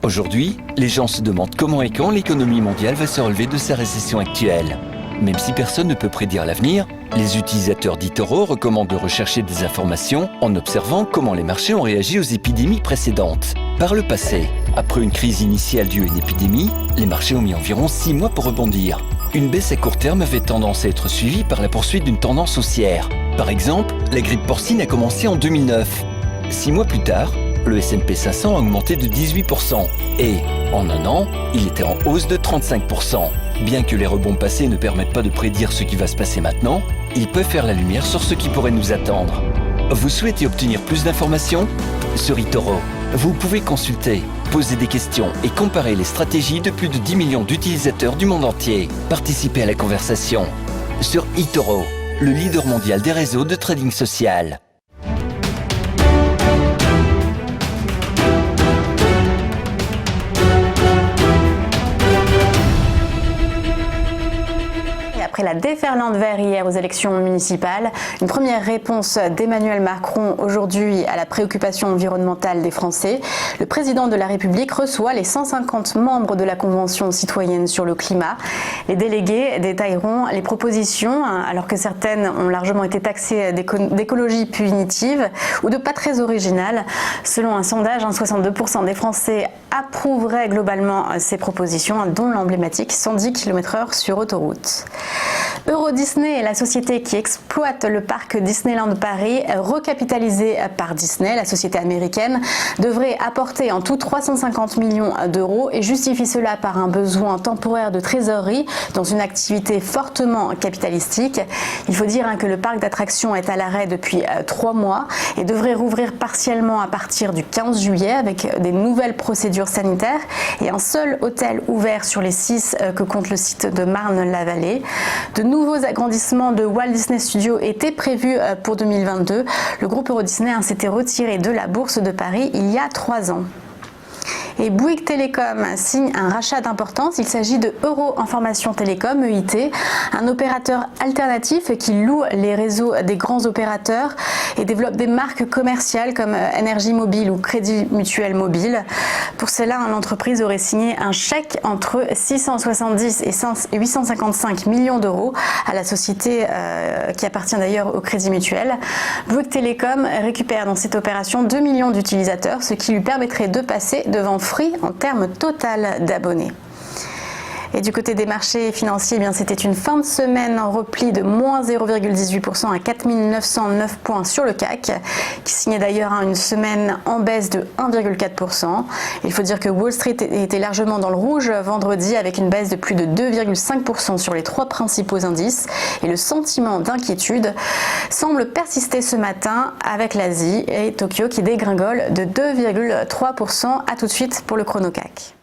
Aujourd'hui, les gens se demandent comment et quand l'économie mondiale va se relever de sa récession actuelle. Même si personne ne peut prédire l'avenir, les utilisateurs d'eToro recommandent de rechercher des informations en observant comment les marchés ont réagi aux épidémies précédentes. Par le passé, après une crise initiale due à une épidémie, les marchés ont mis environ 6 mois pour rebondir. Une baisse à court terme avait tendance à être suivie par la poursuite d'une tendance haussière. Par exemple, la grippe porcine a commencé en 2009. 6 mois plus tard, le S&P 500 a augmenté de 18% et, en un an, il était en hausse de 35%. Bien que les rebonds passés ne permettent pas de prédire ce qui va se passer maintenant, ils peuvent faire la lumière sur ce qui pourrait nous attendre. Vous souhaitez obtenir plus d'informations ? Sur eToro, vous pouvez consulter, poser des questions et comparer les stratégies de plus de 10 millions d'utilisateurs du monde entier. Participez à la conversation sur eToro, le leader mondial des réseaux de trading social. Après la déferlante vert hier aux élections municipales, une première réponse d'Emmanuel Macron aujourd'hui à la préoccupation environnementale des Français. Le président de la République reçoit les 150 membres de la Convention citoyenne sur le climat. Les délégués détailleront les propositions, alors que certaines ont largement été taxées d'écologie punitive ou de pas très originales. Selon un sondage, 62% des Français approuveraient globalement ces propositions, dont l'emblématique 110 km/h sur autoroute. Euro Disney, la société qui exploite le parc Disneyland Paris, recapitalisée par Disney, la société américaine, devrait apporter en tout 350 millions d'euros et justifie cela par un besoin temporaire de trésorerie dans une activité fortement capitalistique. Il faut dire que le parc d'attractions est à l'arrêt depuis 3 mois et devrait rouvrir partiellement à partir du 15 juillet avec des nouvelles procédures sanitaires et un seul hôtel ouvert sur les 6 que compte le site de Marne-la-Vallée. De nouveaux agrandissements de Walt Disney Studios étaient prévus pour 2022. Le groupe Euro Disney s'était retiré de la bourse de Paris il y a 3 ans. Et Bouygues Télécom signe un rachat d'importance. Il s'agit de Euro Information Télécom, EIT, un opérateur alternatif qui loue les réseaux des grands opérateurs et développe des marques commerciales comme Énergie Mobile ou Crédit Mutuel Mobile. Pour cela, l'entreprise aurait signé un chèque entre 670 et 855 millions d'euros à la société qui appartient d'ailleurs au Crédit Mutuel. Bouygues Télécom récupère dans cette opération 2 millions d'utilisateurs, ce qui lui permettrait de passer devant Free en termes total d'abonnés. Et du côté des marchés financiers, c'était une fin de semaine en repli de moins 0,18% à 4909 points sur le CAC, qui signait d'ailleurs une semaine en baisse de 1,4%. Il faut dire que Wall Street était largement dans le rouge vendredi avec une baisse de plus de 2,5% sur les 3 principaux indices. Et le sentiment d'inquiétude semble persister ce matin avec l'Asie et Tokyo qui dégringole de 2,3%. À tout de suite pour le chrono CAC.